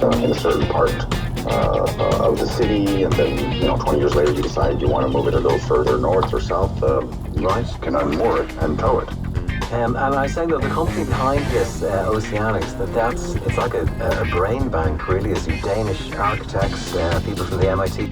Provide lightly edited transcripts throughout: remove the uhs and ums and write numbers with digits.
in a certain part of the city, and then 20 years later you decide you want to move it a little further north or south, Right. you can unmoor it and tow it. And I was saying that the company behind this, Oceanics, it's like a brain bank, really, is you Danish architects, people from the MIT.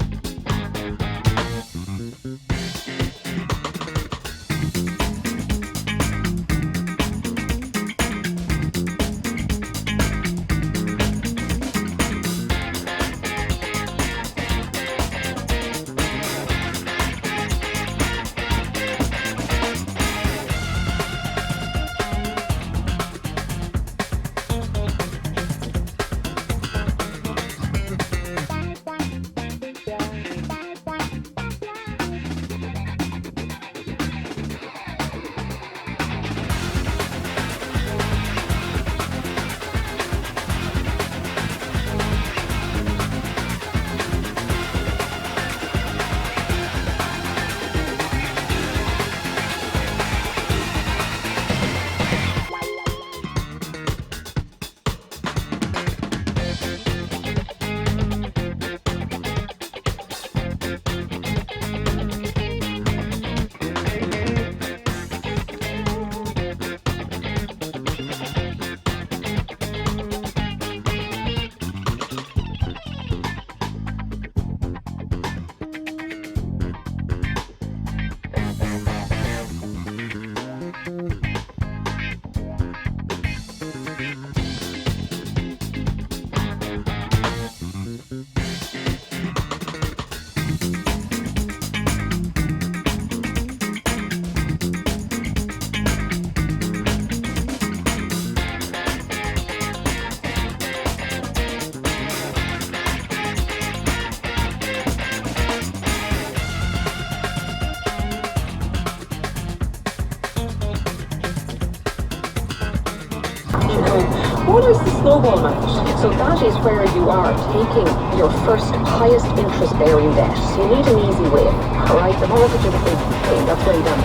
What is the snowball match? So that is where you are taking your first highest interest bearing debt. So you need an easy way. Alright, the mortgage is a big thing, that's way down.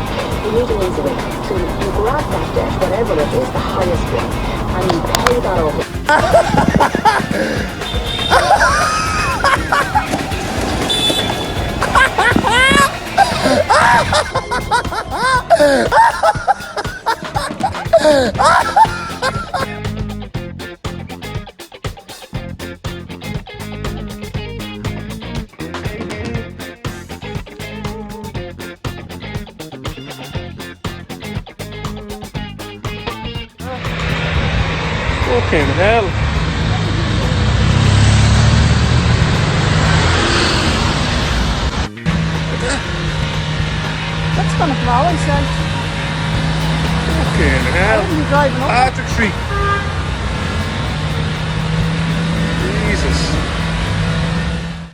You need an easy way. So you grab that debt, whatever it is, the highest one, and you pay that off. Fucking hell. That's gonna blow inside. Fucking hell. Wouldn't be driving up. Artistry. Jesus.